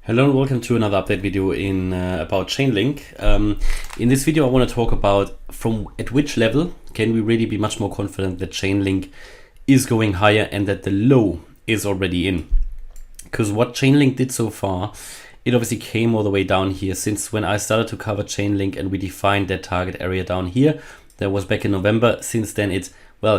Hello and welcome to another update video about Chainlink. In this video I want to talk about at which level can we really be much more confident that Chainlink is going higher and that the low is already in. Because what Chainlink did so far, it obviously came all the way down here. Since when I started to cover Chainlink and we defined that target area down here, that was back in November. Since then it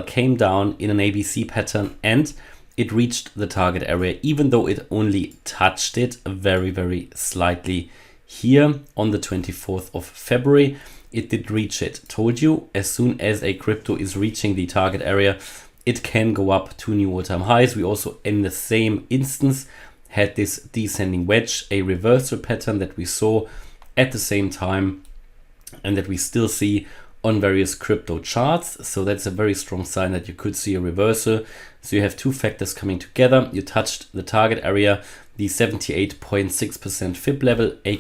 came down in an ABC pattern and it reached the target area, even though it only touched it very, very slightly here on the 24th of February. It did reach it. Told you, as soon as a crypto is reaching the target area, it can go up to new all-time highs. We also, in the same instance, had this descending wedge, a reversal pattern that we saw at the same time and that we still see on various crypto charts. So that's a very strong sign that you could see a reversal. So you have two factors coming together. You touched the target area, the 78.6% fib level, a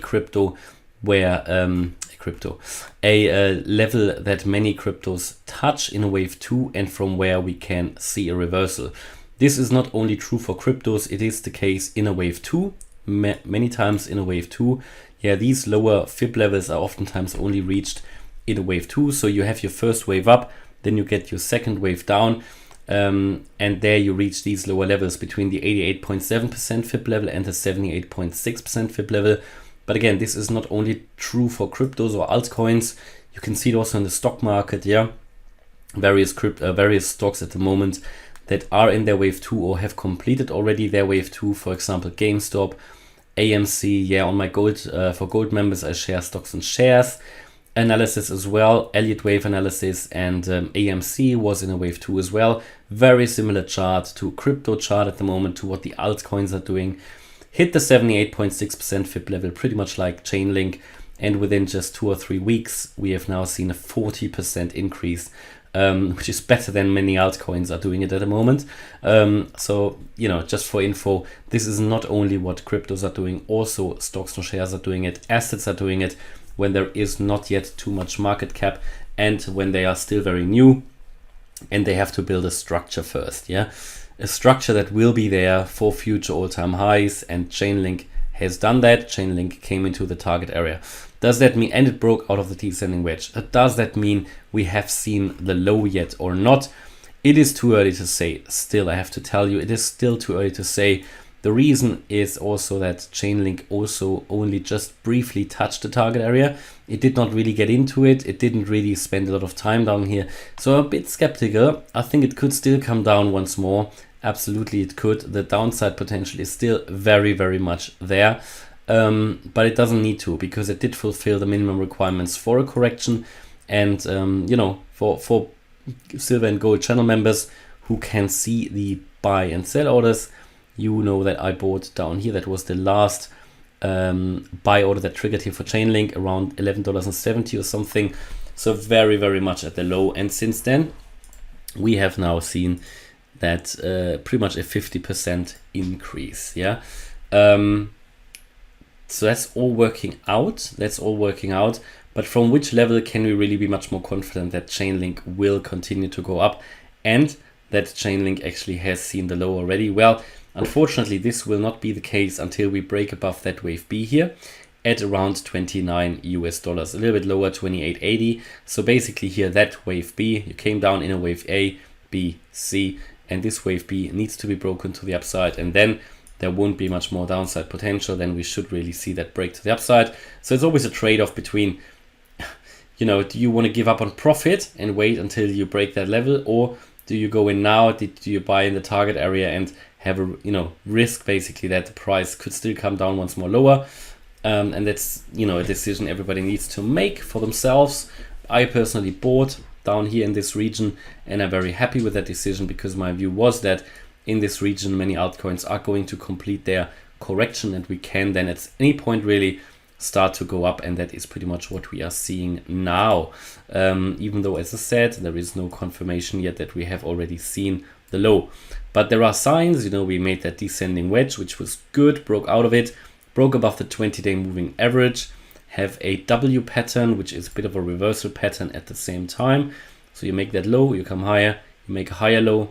level that many cryptos touch in a wave 2 and from where we can see a reversal. This is not only true for cryptos, it is the case in a wave 2, many times in a wave 2. Yeah, these lower fib levels are oftentimes only reached in a wave 2. So you have your first wave up, then you get your second wave down, and there you reach these lower levels between the 88.7% fib level and the 78.6% fib level. But again, this is not only true for cryptos or altcoins. You can see it also in the stock market. Yeah, various stocks at the moment that are in their wave 2 or have completed already their wave 2. For example, GameStop, AMC. Yeah, on my gold for gold members, I share stocks and shares analysis as well, Elliott wave analysis, and AMC was in a wave 2 as well. Very similar chart to crypto chart at the moment, to what the altcoins are doing. Hit the 78.6% fib level, pretty much like Chainlink, and within just 2 or 3 weeks we have now seen a 40% increase, which is better than many altcoins are doing it at the moment. So, you know, just for info, this is not only what cryptos are doing, also stocks and shares are doing it, assets are doing it, when there is not yet too much market cap and when they are still very new and they have to build a structure first. Yeah, a structure that will be there for future all-time highs, and Chainlink has done that. Chainlink came into the target area. Does that mean, and it broke out of the descending wedge, does that mean we have seen the low yet or not? It is too early to say. Still, I have to tell you, it is still too early to say. The reason is also that Chainlink also only just briefly touched the target area. It did not really get into it. It didn't really spend a lot of time down here. So I'm a bit skeptical. I think it could still come down once more. Absolutely it could. The downside potential is still very, very much there. But it doesn't need to, because it did fulfill the minimum requirements for a correction. And, you know, for silver and gold channel members who can see the buy and sell orders, you know that I bought down here. That was the last buy order that triggered here for Chainlink, around $11.70 or something. So very, very much at the low. And since then, we have now seen that pretty much a 50% increase. Yeah. So that's all working out. But from which level can we really be much more confident that Chainlink will continue to go up and that Chainlink actually has seen the low already? Well, unfortunately, this will not be the case until we break above that wave B here at around $29 US, a little bit lower, 28.80. So basically here, that wave B, you came down in a wave A, B, C, and this wave B needs to be broken to the upside, and then there won't be much more downside potential. Then we should really see that break to the upside. So it's always a trade-off between, you know, do you want to give up on profit and wait until you break that level, or do you go in now? Do you buy in the target area and have a, you know, risk basically that the price could still come down once more lower? And that's, you know, a decision everybody needs to make for themselves. I personally bought down here in this region, and I'm very happy with that decision, because my view was that in this region many altcoins are going to complete their correction, and we can then at any point really start to go up, and that is pretty much what we are seeing now. Even though, as I said, there is no confirmation yet that we have already seen the low, but there are signs. You know, we made that descending wedge, which was good, broke out of it, broke above the 20-day moving average, have a W pattern, which is a bit of a reversal pattern at the same time. So you make that low, you come higher, you make a higher low,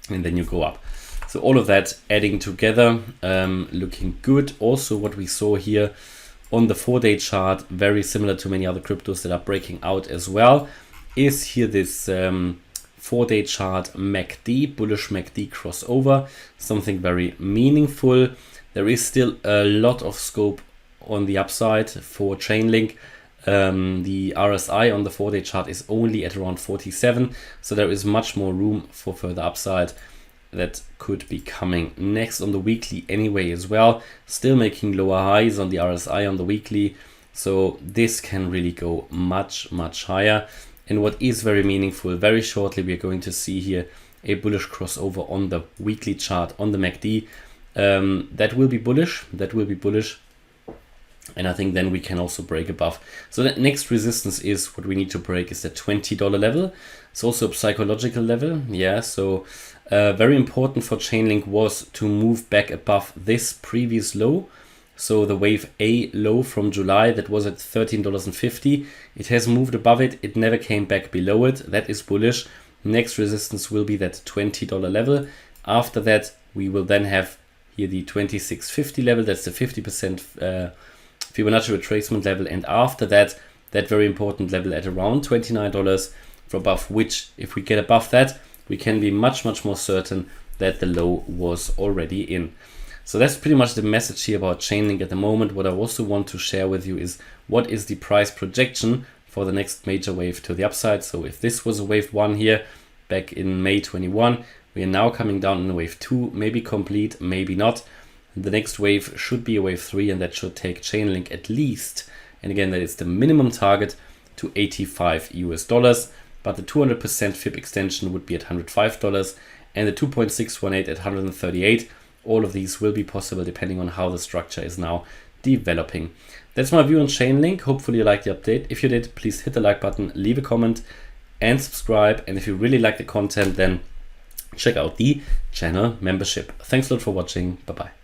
and then you go up. So all of that adding together, looking good. Also what we saw here on the 4-day chart, very similar to many other cryptos that are breaking out as well, is here this 4-day chart MACD, bullish MACD crossover, something very meaningful. There is still a lot of scope on the upside for Chainlink. The RSI on the 4-day chart is only at around 47, so there is much more room for further upside that could be coming next on the weekly anyway as well. Still making lower highs on the RSI on the weekly, so this can really go much higher. And what is very meaningful, very shortly we are going to see here a bullish crossover on the weekly chart on the MACD. That will be bullish, and I think then we can also break above. So the next resistance is what we need to break is the $20 level. It's also a psychological level. Yeah, so very important for Chainlink was to move back above this previous low. So the wave A low from July, that was at $13.50. It has moved above it. It never came back below it. That is bullish. Next resistance will be that $20 level. After that, we will then have here the 26.50 level. That's the 50% Fibonacci retracement level. And after that, that very important level at around $29, for above which, if we get above that, we can be much more certain that the low was already in. So that's pretty much the message here about Chainlink at the moment. What I also want to share with you is what is the price projection for the next major wave to the upside. So if this was a wave 1 here back in May 21, we are now coming down in a wave 2, maybe complete, maybe not. The next wave should be a wave 3, and that should take Chainlink at least, and again that is the minimum target, to $85 US. But the 200% FIB extension would be at $105, and the 2.618 at $138. All of these will be possible depending on how the structure is now developing. That's my view on Chainlink. Hopefully you liked the update. If you did, please hit the like button, leave a comment and subscribe. And if you really like the content, then check out the channel membership. Thanks a lot for watching. Bye-bye.